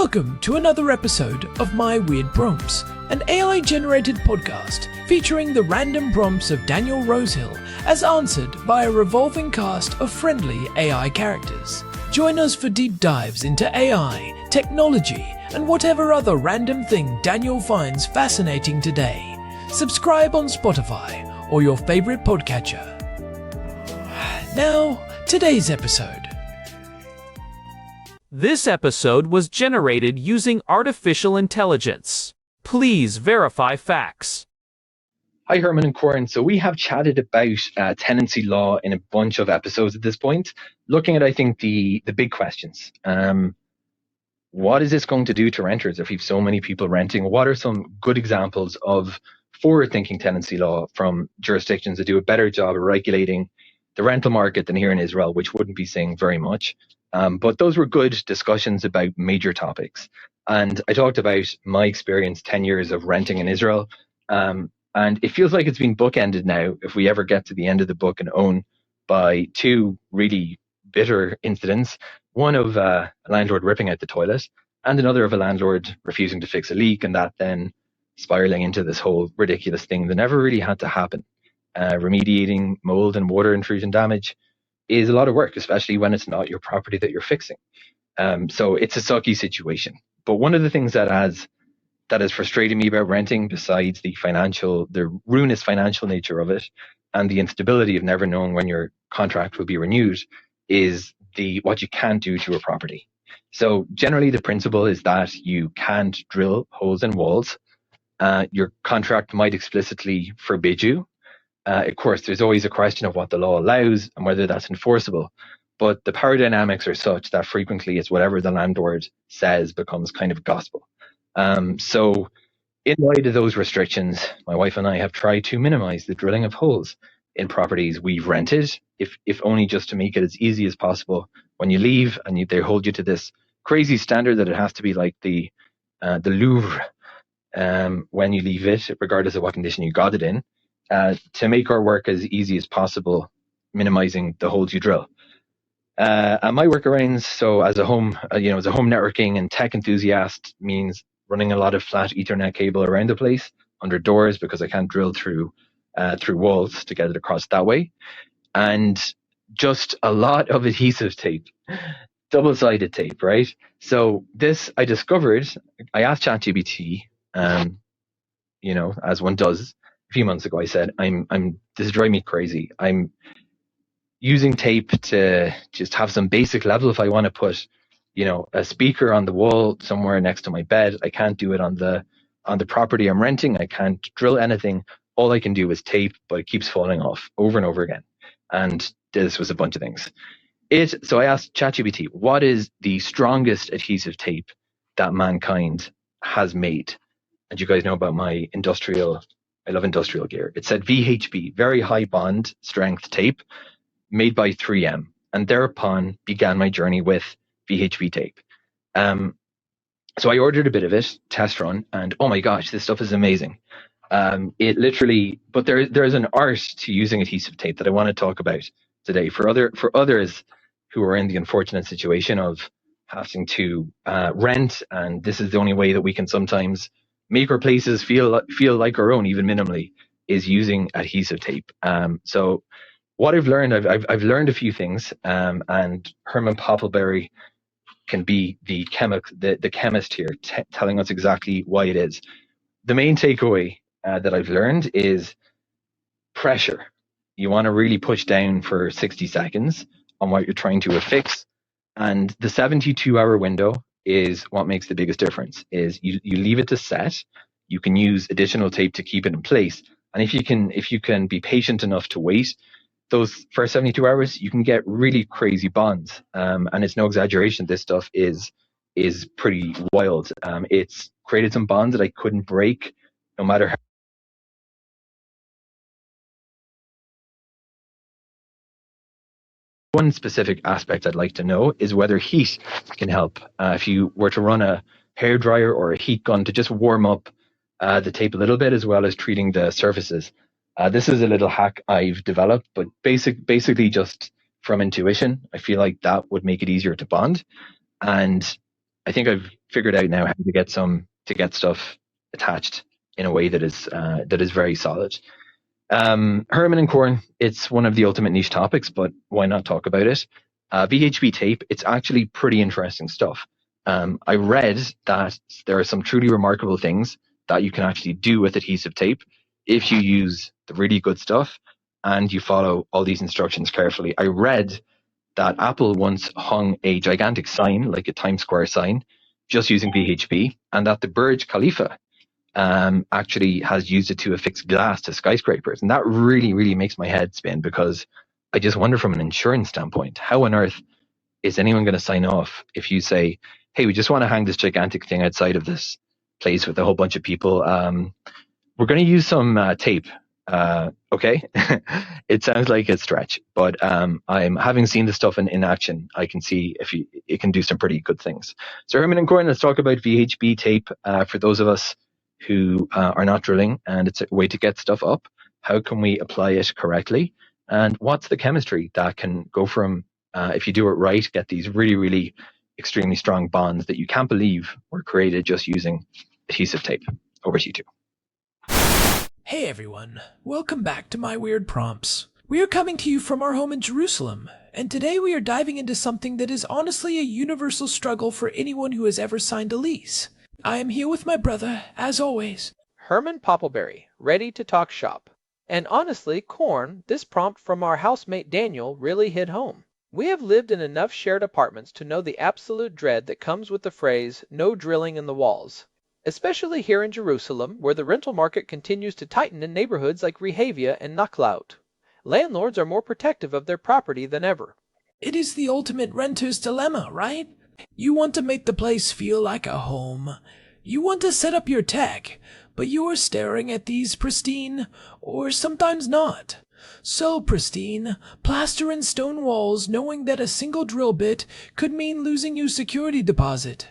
Welcome to another episode of My Weird Prompts, an AI-generated podcast featuring the random prompts of Daniel Rosehill as answered by a revolving cast of friendly AI characters. Join us for deep dives into AI, technology, and whatever other random thing Daniel finds fascinating today. Subscribe on Spotify or your favorite podcatcher. Now, today's episode. This episode was generated using artificial intelligence. Please verify facts. Hi, Herman and Corn. So we have chatted about tenancy law in a bunch of episodes at this point, looking at, I think, the big questions. What is this going to do to renters if we have so many people renting? What are some good examples of forward-thinking tenancy law from jurisdictions that do a better job of regulating the rental market than here in Israel, which wouldn't be saying very much. But those were good discussions about major topics. And I talked about my experience, 10 years of renting in Israel. And it feels like it's been bookended now if we ever get to the end of the book and own by two really bitter incidents. One of a landlord ripping out the toilet and another of a landlord refusing to fix a leak, and that then spiraling into this whole ridiculous thing that never really had to happen. Remediating mold and water intrusion damage is a lot of work, especially when it's not your property that you're fixing. So it's a sucky situation. But one of the things that has frustrated me about renting, besides the ruinous financial nature of it and the instability of never knowing when your contract will be renewed, is what you can't do to a property. So generally the principle is that you can't drill holes in walls. Your contract might explicitly forbid you. Of course, there's always a question of what the law allows and whether that's enforceable. But the power dynamics are such that frequently it's whatever the landlord says becomes kind of gospel. So in light of those restrictions, my wife and I have tried to minimize the drilling of holes in properties we've rented, if only just to make it as easy as possible when you leave, and they hold you to this crazy standard that it has to be like the Louvre when you leave it, regardless of what condition you got it in. To make our work as easy as possible, minimizing the holes you drill. And my workarounds, so as a home networking and tech enthusiast, means running a lot of flat Ethernet cable around the place under doors because I can't drill through walls to get it across that way, and just a lot of adhesive tape, double-sided tape, right? So this I discovered. I asked ChatGPT, as one does. A few months ago, I said, this is driving me crazy. I'm using tape to just have some basic level. If I want to put, a speaker on the wall somewhere next to my bed, I can't do it on the property I'm renting. I can't drill anything. All I can do is tape, but it keeps falling off over and over again. And this was a bunch of things. So I asked ChatGPT, what is the strongest adhesive tape that mankind has made? And you guys know about my I love industrial gear. It said VHB, very high bond strength tape, made by 3M. And thereupon began my journey with VHB tape. So I ordered a bit of it, test run, and oh my gosh, this stuff is amazing. But there's an art to using adhesive tape that I want to talk about today for others who are in the unfortunate situation of having to rent, and this is the only way that we can sometimes make our places feel like our own, even minimally, is using adhesive tape. So what I've learned, I've learned a few things, and Herman Poppleberry can be the chemist here, telling us exactly why it is. The main takeaway that I've learned is pressure. You want to really push down for 60 seconds on what you're trying to affix, and the 72-hour window is what makes the biggest difference. Is you leave it to set. You can use additional tape to keep it in place, and if you can be patient enough to wait those first 72 hours, you can get really crazy bonds. And it's no exaggeration. This stuff is pretty wild. It's created some bonds that I couldn't break, no matter how. One specific aspect I'd like to know is whether heat can help. If you were to run a hairdryer or a heat gun to just warm up the tape a little bit, as well as treating the surfaces. This is a little hack I've developed, but basically just from intuition. I feel like that would make it easier to bond. And I think I've figured out now how to get stuff attached in a way that is very solid. Herman and Corn, it's one of the ultimate niche topics, but why not talk about it? VHB tape, it's actually pretty interesting stuff. I read that there are some truly remarkable things that you can actually do with adhesive tape if you use the really good stuff and you follow all these instructions carefully. I read that Apple once hung a gigantic sign, like a Times Square sign, just using VHB, and that the Burj Khalifa actually has used it to affix glass to skyscrapers. And that really, really makes my head spin, because I just wonder from an insurance standpoint, how on earth is anyone going to sign off if you say, hey, we just want to hang this gigantic thing outside of this place with a whole bunch of people. We're going to use some tape. Okay. It sounds like a stretch, but I'm having seen the stuff in action. I can see it can do some pretty good things. So Herman and Corn, let's talk about VHB tape for those of us who are not drilling, and it's a way to get stuff up. How can we apply it correctly? And what's the chemistry that can go from, if you do it right, get these really, really extremely strong bonds that you can't believe were created just using adhesive tape? Over to you two. Hey everyone, welcome back to My Weird Prompts. We are coming to you from our home in Jerusalem, and today we are diving into something that is honestly a universal struggle for anyone who has ever signed a lease. I am here with my brother, as always, Herman Poppleberry, ready to talk shop. And honestly, Corn, this prompt from our housemate Daniel really hit home. We have lived in enough shared apartments to know the absolute dread that comes with the phrase, no drilling in the walls. Especially here in Jerusalem, where the rental market continues to tighten in neighborhoods like Rehavia and Nachlaut. Landlords are more protective of their property than ever. It is the ultimate renter's dilemma, right? You want to make the place feel like a home. You want to set up your tech, but you are staring at these pristine, or sometimes not, so pristine, plaster and stone walls, knowing that a single drill bit could mean losing your security deposit.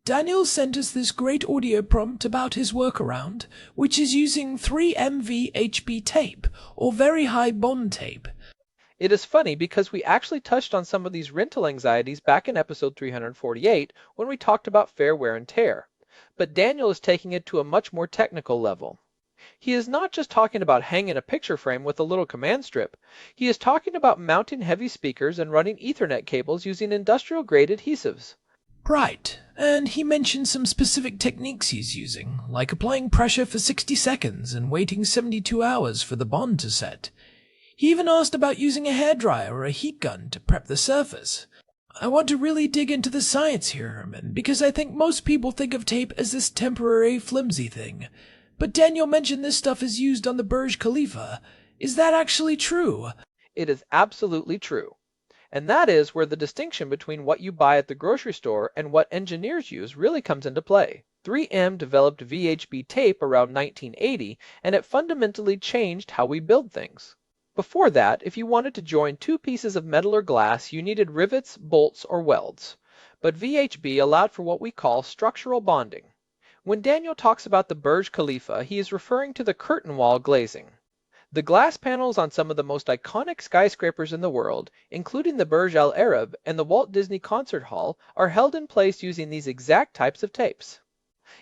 Daniel sent us this great audio prompt about his workaround, which is using 3MV HB tape, or very high bond tape. It is funny because we actually touched on some of these rental anxieties back in episode 348 when we talked about fair wear and tear. But Daniel is taking it to a much more technical level. He is not just talking about hanging a picture frame with a little command strip. He is talking about mounting heavy speakers and running Ethernet cables using industrial-grade adhesives. Right, and he mentioned some specific techniques he's using, like applying pressure for 60 seconds and waiting 72 hours for the bond to set. He even asked about using a hairdryer or a heat gun to prep the surface. I want to really dig into the science here, Herman, because I think most people think of tape as this temporary, flimsy thing. But Daniel mentioned this stuff is used on the Burj Khalifa. Is that actually true? It is absolutely true. And that is where the distinction between what you buy at the grocery store and what engineers use really comes into play. 3M developed VHB tape around 1980, and it fundamentally changed how we build things. Before that, if you wanted to join two pieces of metal or glass, you needed rivets, bolts, or welds. But VHB allowed for what we call structural bonding. When Daniel talks about the Burj Khalifa, he is referring to the curtain wall glazing. The glass panels on some of the most iconic skyscrapers in the world, including the Burj Al Arab and the Walt Disney Concert Hall, are held in place using these exact types of tapes.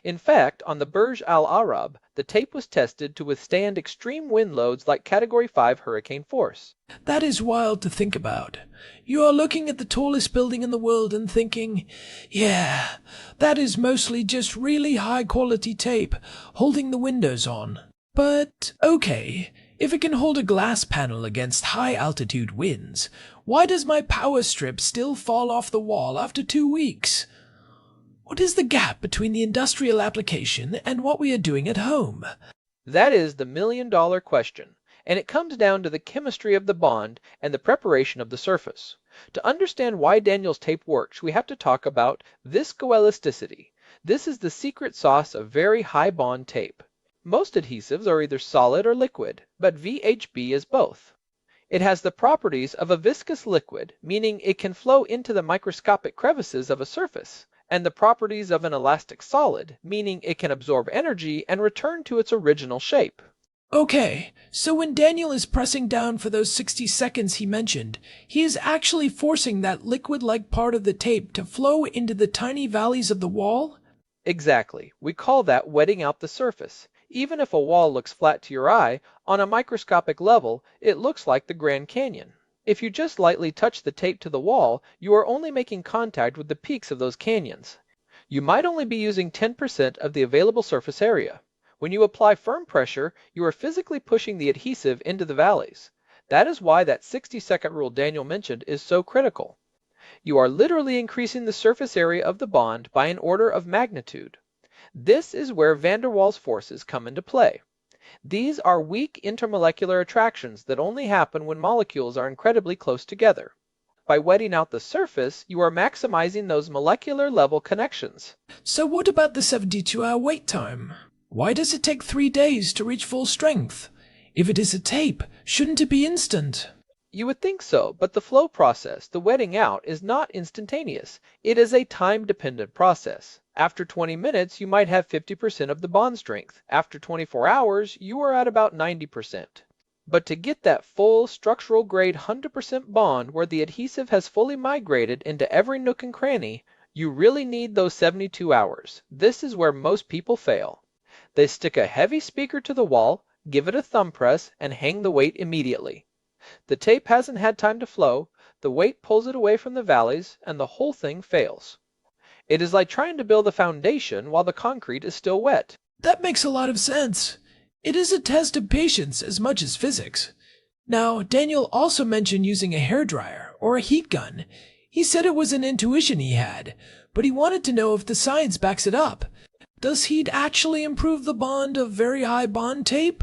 In fact, on the Burj Al Arab, the tape was tested to withstand extreme wind loads like Category 5 hurricane force. That is wild to think about. You are looking at the tallest building in the world and thinking, yeah, that is mostly just really high-quality tape holding the windows on. But, okay, if it can hold a glass panel against high-altitude winds, why does my power strip still fall off the wall after 2 weeks? What is the gap between the industrial application and what we are doing at home? That is the million-dollar question, and it comes down to the chemistry of the bond and the preparation of the surface. To understand why Daniel's tape works, we have to talk about viscoelasticity. This is the secret sauce of very high bond tape. Most adhesives are either solid or liquid, but VHB is both. It has the properties of a viscous liquid, meaning it can flow into the microscopic crevices of a surface, and the properties of an elastic solid, meaning it can absorb energy and return to its original shape. Okay, so when Daniel is pressing down for those 60 seconds he mentioned, he is actually forcing that liquid-like part of the tape to flow into the tiny valleys of the wall? Exactly. We call that wetting out the surface. Even if a wall looks flat to your eye, on a microscopic level, it looks like the Grand Canyon. If you just lightly touch the tape to the wall, you are only making contact with the peaks of those canyons. You might only be using 10% of the available surface area. When you apply firm pressure, you are physically pushing the adhesive into the valleys. That is why that 60-second rule Daniel mentioned is so critical. You are literally increasing the surface area of the bond by an order of magnitude. This is where van der Waals forces come into play. These are weak intermolecular attractions that only happen when molecules are incredibly close together. By wetting out the surface, you are maximizing those molecular level connections. So what about the 72-hour wait time? Why does it take 3 days to reach full strength? If it is a tape, shouldn't it be instant? You would think so, but the flow process, the wetting out, is not instantaneous. It is a time-dependent process. After 20 minutes, you might have 50% of the bond strength. After 24 hours, you are at about 90%. But to get that full structural grade 100% bond where the adhesive has fully migrated into every nook and cranny, you really need those 72 hours. This is where most people fail. They stick a heavy speaker to the wall, give it a thumb press, and hang the weight immediately. The tape hasn't had time to flow, the weight pulls it away from the valleys, and the whole thing fails. It is like trying to build a foundation while the concrete is still wet. That makes a lot of sense. It is a test of patience as much as physics. Now, Daniel also mentioned using a hairdryer or a heat gun. He said it was an intuition he had, but he wanted to know if the science backs it up. Does heat actually improve the bond of very high bond tape?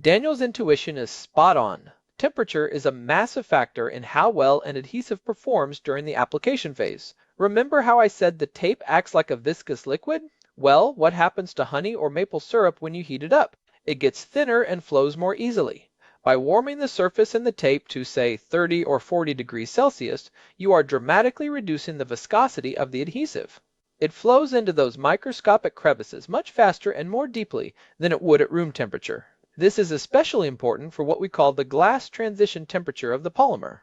Daniel's intuition is spot on. Temperature is a massive factor in how well an adhesive performs during the application phase. Remember how I said the tape acts like a viscous liquid? Well, what happens to honey or maple syrup when you heat it up? It gets thinner and flows more easily. By warming the surface and the tape to, say, 30 or 40 degrees Celsius, you are dramatically reducing the viscosity of the adhesive. It flows into those microscopic crevices much faster and more deeply than it would at room temperature. This is especially important for what we call the glass transition temperature of the polymer.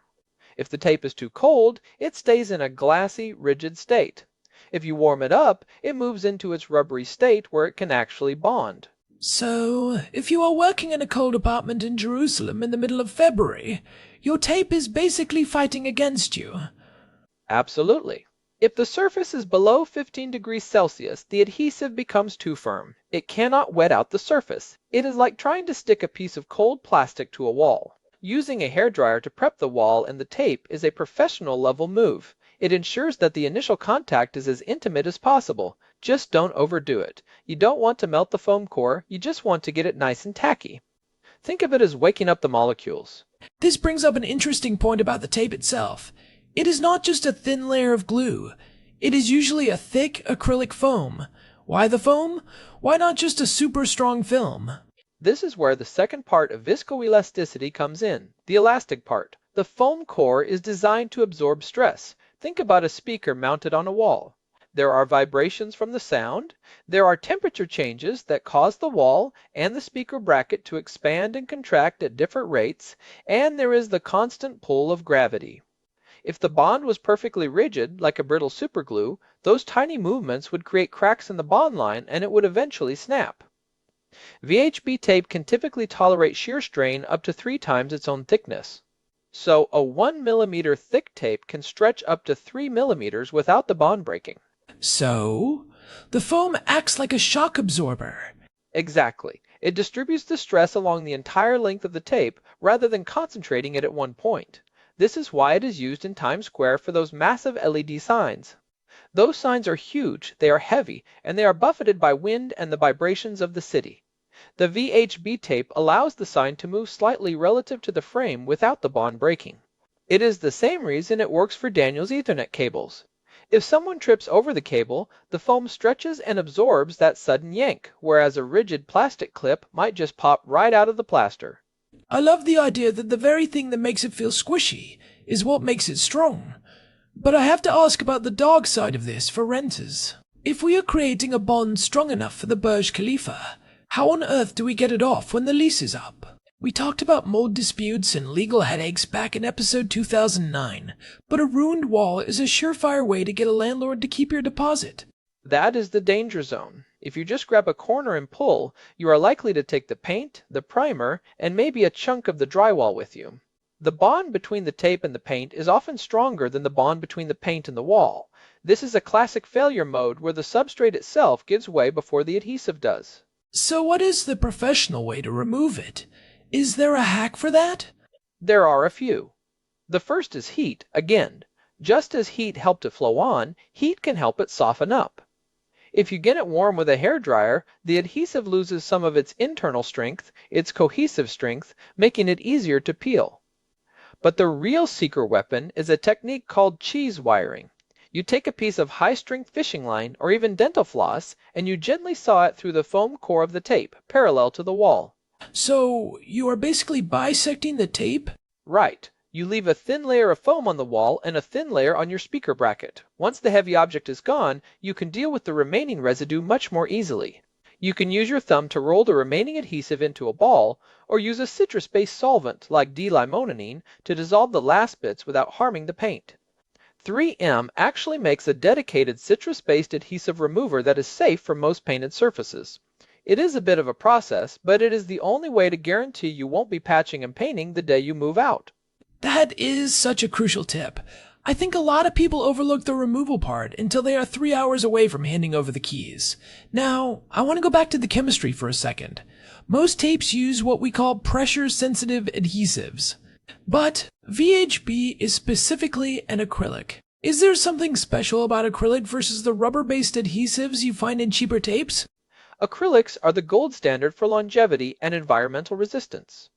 If the tape is too cold, it stays in a glassy, rigid state. If you warm it up, it moves into its rubbery state where it can actually bond. So, if you are working in a cold apartment in Jerusalem in the middle of February, your tape is basically fighting against you. Absolutely. If the surface is below 15 degrees Celsius, the adhesive becomes too firm. It cannot wet out the surface. It is like trying to stick a piece of cold plastic to a wall. Using a hairdryer to prep the wall and the tape is a professional level move. It ensures that the initial contact is as intimate as possible. Just don't overdo it. You don't want to melt the foam core, you just want to get it nice and tacky. Think of it as waking up the molecules. This brings up an interesting point about the tape itself. It is not just a thin layer of glue. It is usually a thick acrylic foam. Why the foam? Why not just a super strong film? This is where the second part of viscoelasticity comes in, the elastic part. The foam core is designed to absorb stress. Think about a speaker mounted on a wall. There are vibrations from the sound, there are temperature changes that cause the wall and the speaker bracket to expand and contract at different rates, and there is the constant pull of gravity. If the bond was perfectly rigid, like a brittle superglue, those tiny movements would create cracks in the bond line and it would eventually snap. VHB tape can typically tolerate shear strain up to 3 times its own thickness. So a 1 millimeter thick tape can stretch up to 3 millimeters without the bond breaking. So, the foam acts like a shock absorber. Exactly. It distributes the stress along the entire length of the tape rather than concentrating it at one point. This is why it is used in Times Square for those massive LED signs. Those signs are huge, they are heavy, and they are buffeted by wind and the vibrations of the city. The VHB tape allows the sign to move slightly relative to the frame without the bond breaking. It is the same reason it works for Daniel's Ethernet cables. If someone trips over the cable, the foam stretches and absorbs that sudden yank, whereas a rigid plastic clip might just pop right out of the plaster. I love the idea that the very thing that makes it feel squishy is what makes it strong. But I have to ask about the dark side of this for renters. If we are creating a bond strong enough for the Burj Khalifa, How on earth do we get it off when the lease is up? We talked about mold disputes and legal headaches back in episode 2009, but a ruined wall is a surefire way to get a landlord to keep your deposit. That is the danger zone. If you just grab a corner and pull, you are likely to take the paint, the primer, and maybe a chunk of the drywall with you. The bond between the tape and the paint is often stronger than the bond between the paint and the wall. This is a classic failure mode where the substrate itself gives way before the adhesive does. So what is the professional way to remove it? Is there a hack for that? There are a few. The first is heat. Again, just as heat helped it flow on, heat can help it soften up. If you get it warm with a hairdryer, the adhesive loses some of its internal strength, its cohesive strength, making it easier to peel. But the real secret weapon is a technique called cheese wiring. You take a piece of high-strength fishing line or even dental floss, and you gently saw it through the foam core of the tape, parallel to the wall. So you are basically bisecting the tape? Right. You leave a thin layer of foam on the wall and a thin layer on your speaker bracket. Once the heavy object is gone, you can deal with the remaining residue much more easily. You can use your thumb to roll the remaining adhesive into a ball, or use a citrus-based solvent like D-limonene to dissolve the last bits without harming the paint. 3M actually makes a dedicated citrus-based adhesive remover that is safe for most painted surfaces. It is a bit of a process, but it is the only way to guarantee you won't be patching and painting the day you move out. That is such a crucial tip. I think a lot of people overlook the removal part until they are 3 hours away from handing over the keys. Now, I want to go back to the chemistry for a second. Most tapes use what we call pressure-sensitive adhesives. But VHB is specifically an acrylic. Is there something special about acrylic versus the rubber-based adhesives you find in cheaper tapes? Acrylics are the gold standard for longevity and environmental resistance.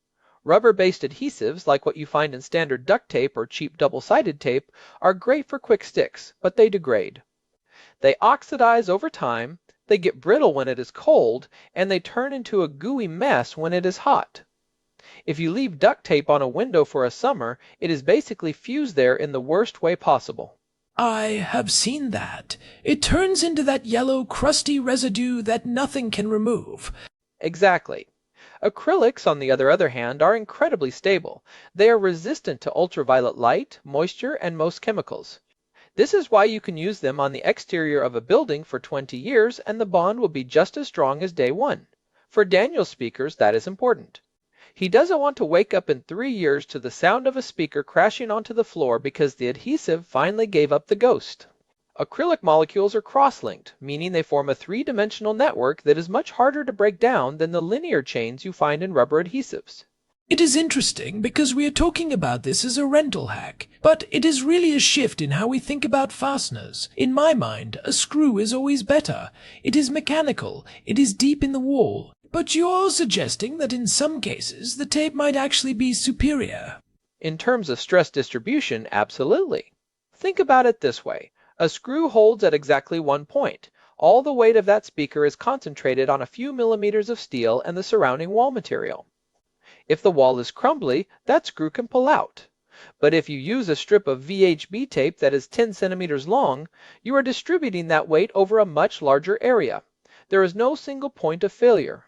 Rubber-based adhesives, like what you find in standard duct tape or cheap double-sided tape, are great for quick sticks, but they degrade. They oxidize over time, they get brittle when it is cold, and they turn into a gooey mess when it is hot. If you leave duct tape on a window for a summer, it is basically fused there in the worst way possible. I have seen that. It turns into that yellow, crusty residue that nothing can remove. Exactly. Acrylics, on the other hand, are incredibly stable. They are resistant to ultraviolet light, moisture, and most chemicals. This is why you can use them on the exterior of a building for 20 years and the bond will be just as strong as day one. For Daniel's speakers, that is important. He doesn't want to wake up in 3 years to the sound of a speaker crashing onto the floor because the adhesive finally gave up the ghost. Acrylic molecules are cross-linked, meaning they form a three-dimensional network that is much harder to break down than the linear chains you find in rubber adhesives. It is interesting because we are talking about this as a rental hack, but it is really a shift in how we think about fasteners. In my mind, a screw is always better. It is mechanical, it is deep in the wall. But you're suggesting that in some cases the tape might actually be superior. In terms of stress distribution, absolutely. Think about it this way. A screw holds at exactly 1 point. All the weight of that speaker is concentrated on a few millimeters of steel and the surrounding wall material. If the wall is crumbly, that screw can pull out. But if you use a strip of VHB tape that is 10 centimeters long, you are distributing that weight over a much larger area. There is no single point of failure.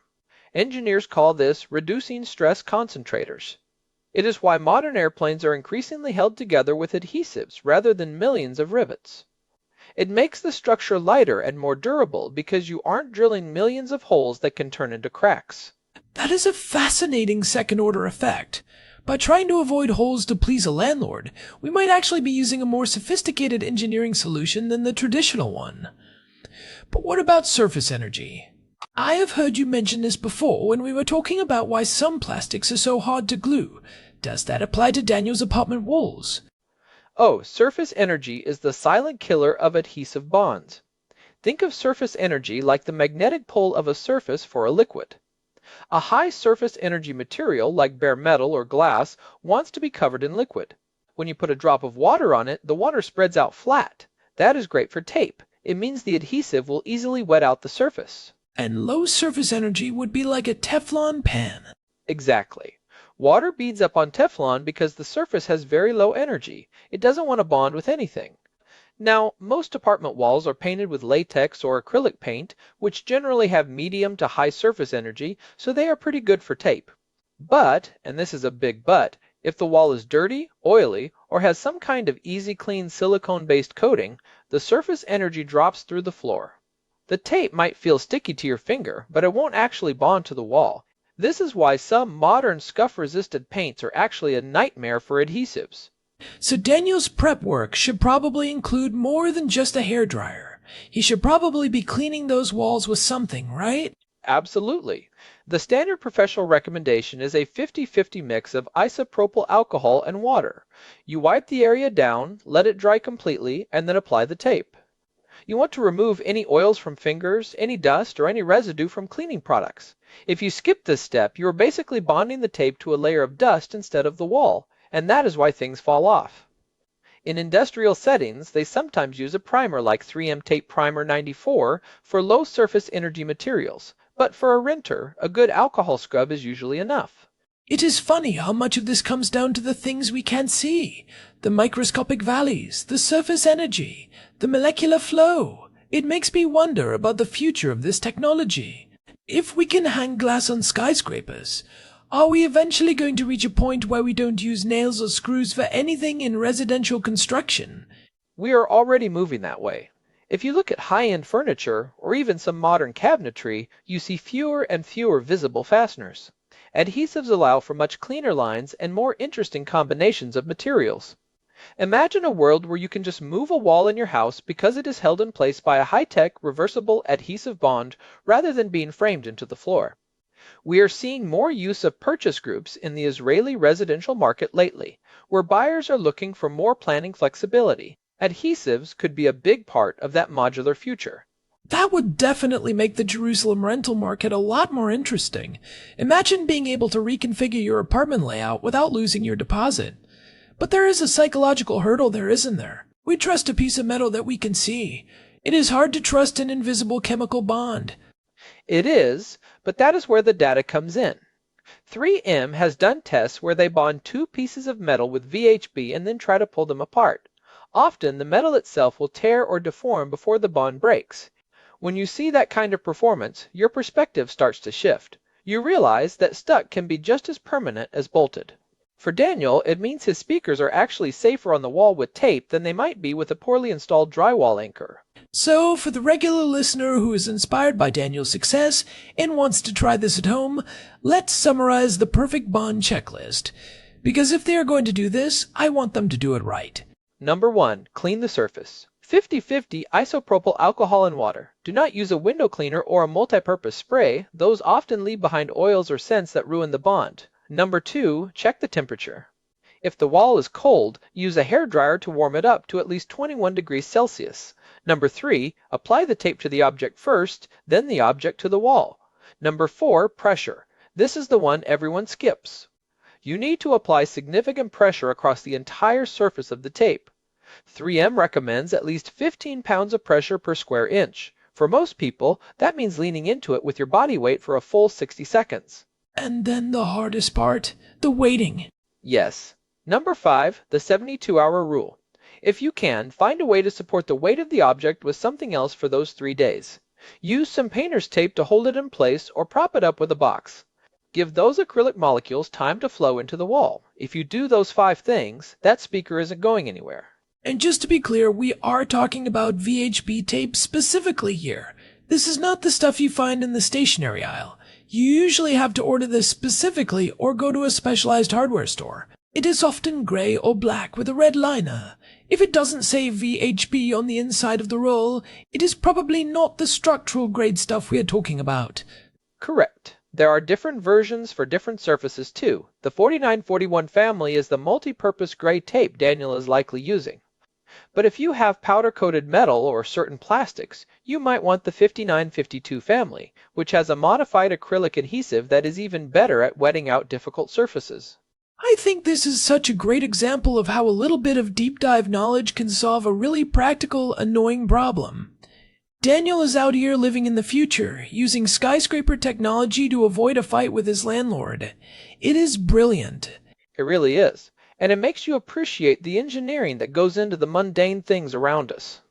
Engineers call this reducing stress concentrators. It is why modern airplanes are increasingly held together with adhesives rather than millions of rivets. It makes the structure lighter and more durable because you aren't drilling millions of holes that can turn into cracks. That is a fascinating second-order effect. By trying to avoid holes to please a landlord, we might actually be using a more sophisticated engineering solution than the traditional one. But what about surface energy? I have heard you mention this before when we were talking about why some plastics are so hard to glue. Does that apply to Daniel's apartment walls? Oh, surface energy is the silent killer of adhesive bonds. Think of surface energy like the magnetic pull of a surface for a liquid. A high surface energy material like bare metal or glass wants to be covered in liquid. When you put a drop of water on it, the water spreads out flat. That is great for tape. It means the adhesive will easily wet out the surface. And low surface energy would be like a Teflon pan. Exactly. Water beads up on Teflon because the surface has very low energy. It doesn't want to bond with anything. Now, most apartment walls are painted with latex or acrylic paint, which generally have medium to high surface energy, so they are pretty good for tape. But, and this is a big but, if the wall is dirty, oily, or has some kind of easy clean silicone-based coating, the surface energy drops through the floor. The tape might feel sticky to your finger, but it won't actually bond to the wall. This is why some modern scuff-resistant paints are actually a nightmare for adhesives. So Daniel's prep work should probably include more than just a hairdryer. He should probably be cleaning those walls with something, right? Absolutely. The standard professional recommendation is a 50-50 mix of isopropyl alcohol and water. You wipe the area down, let it dry completely, and then apply the tape. You want to remove any oils from fingers, any dust, or any residue from cleaning products. If you skip this step, you are basically bonding the tape to a layer of dust instead of the wall, and that is why things fall off. In industrial settings, they sometimes use a primer like 3M Tape Primer 94 for low surface energy materials, but for a renter, a good alcohol scrub is usually enough. It is funny how much of this comes down to the things we can't see. The microscopic valleys, the surface energy, the molecular flow. It makes me wonder about the future of this technology. If we can hang glass on skyscrapers, are we eventually going to reach a point where we don't use nails or screws for anything in residential construction? We are already moving that way. If you look at high-end furniture, or even some modern cabinetry, you see fewer and fewer visible fasteners. Adhesives allow for much cleaner lines and more interesting combinations of materials. Imagine a world where you can just move a wall in your house because it is held in place by a high-tech, reversible adhesive bond rather than being framed into the floor. We are seeing more use of purchase groups in the Israeli residential market lately, where buyers are looking for more planning flexibility. Adhesives could be a big part of that modular future. That would definitely make the Jerusalem rental market a lot more interesting. Imagine being able to reconfigure your apartment layout without losing your deposit. But there is a psychological hurdle there, isn't there? We trust a piece of metal that we can see. It is hard to trust an invisible chemical bond. It is, but that is where the data comes in. 3M has done tests where they bond two pieces of metal with VHB and then try to pull them apart. Often, the metal itself will tear or deform before the bond breaks. When you see that kind of performance, your perspective starts to shift. You realize that stuck can be just as permanent as bolted. For Daniel, it means his speakers are actually safer on the wall with tape than they might be with a poorly installed drywall anchor. So, for the regular listener who is inspired by Daniel's success and wants to try this at home, let's summarize the perfect bond checklist. Because if they are going to do this, I want them to do it right. Number 1. Clean the surface. 50-50 isopropyl alcohol and water. Do not use a window cleaner or a multi-purpose spray. Those often leave behind oils or scents that ruin the bond. Number 2. Check the temperature. If the wall is cold, use a hairdryer to warm it up to at least 21 degrees Celsius. Number 3. Apply the tape to the object first, then the object to the wall. Number 4. Pressure. This is the one everyone skips. You need to apply significant pressure across the entire surface of the tape. 3M recommends at least 15 pounds of pressure per square inch. For most people, that means leaning into it with your body weight for a full 60 seconds. And then the hardest part, the waiting. Yes. Number 5, the 72-hour rule. If you can, find a way to support the weight of the object with something else for those 3 days. Use some painter's tape to hold it in place or prop it up with a box. Give those acrylic molecules time to flow into the wall. If you do those 5 things, that speaker isn't going anywhere. And just to be clear, we are talking about VHB tape specifically here. This is not the stuff you find in the stationery aisle. You usually have to order this specifically or go to a specialized hardware store. It is often gray or black with a red liner. If it doesn't say VHB on the inside of the roll, it is probably not the structural grade stuff we are talking about. Correct. There are different versions for different surfaces too. The 4941 family is the multi-purpose gray tape Daniel is likely using. But if you have powder-coated metal or certain plastics, you might want the 5952 family, which has a modified acrylic adhesive that is even better at wetting out difficult surfaces. I think this is such a great example of how a little bit of deep dive knowledge can solve a really practical, annoying problem. Daniel is out here living in the future, using skyscraper technology to avoid a fight with his landlord. It is brilliant. It really is. and it makes you appreciate the engineering that goes into the mundane things around us.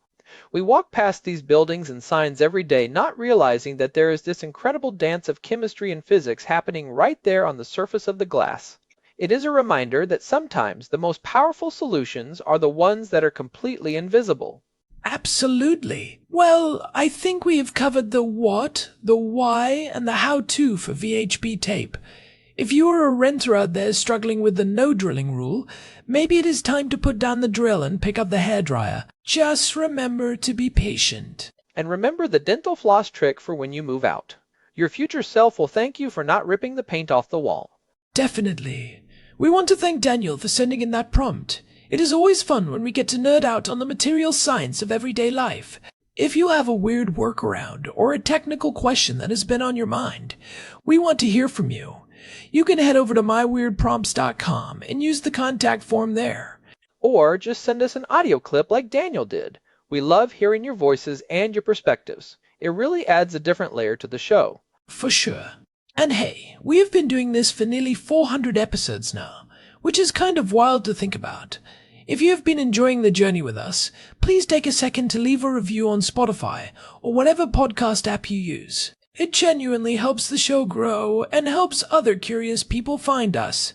We walk past these buildings and signs every day, not realizing that there is this incredible dance of chemistry and physics happening right there on the surface of the glass. It is a reminder that sometimes the most powerful solutions are the ones that are completely invisible. Absolutely. Well, I think we have covered the what, the why, and the how-to for VHP tape. If you are a renter out there struggling with the no drilling rule, maybe it is time to put down the drill and pick up the hairdryer. Just remember to be patient. And remember the dental floss trick for when you move out. Your future self will thank you for not ripping the paint off the wall. Definitely. We want to thank Daniel for sending in that prompt. It is always fun when we get to nerd out on the material science of everyday life. If you have a weird workaround or a technical question that has been on your mind, we want to hear from you. You can head over to myweirdprompts.com and use the contact form there. Or just send us an audio clip like Daniel did. We love hearing your voices and your perspectives. It really adds a different layer to the show. For sure. And hey, we have been doing this for nearly 400 episodes now, which is kind of wild to think about. If you have been enjoying the journey with us, please take a second to leave a review on Spotify or whatever podcast app you use. It genuinely helps the show grow and helps other curious people find us.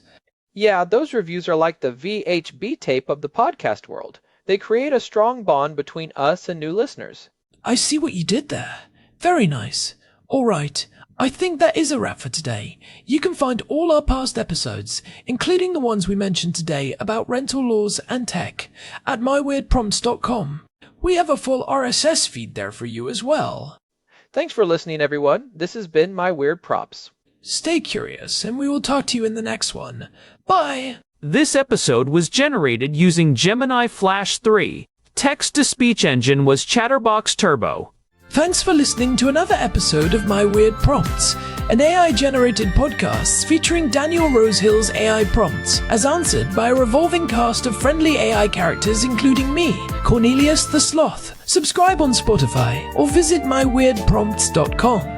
Yeah, those reviews are like the VHB tape of the podcast world. They create a strong bond between us and new listeners. I see what you did there. Very nice. All right. I think that is a wrap for today. You can find all our past episodes, including the ones we mentioned today about rental laws and tech, at myweirdprompts.com. We have a full RSS feed there for you as well. Thanks for listening, everyone. This has been My Weird Props. Stay curious, and we will talk to you in the next one. Bye! This episode was generated using Gemini Flash 3. Text-to-speech engine was Chatterbox Turbo. Thanks for listening to another episode of My Weird Prompts, an AI-generated podcast featuring Daniel Rosehill's AI prompts, as answered by a revolving cast of friendly AI characters including me, Cornelius the Sloth. Subscribe on Spotify or visit myweirdprompts.com.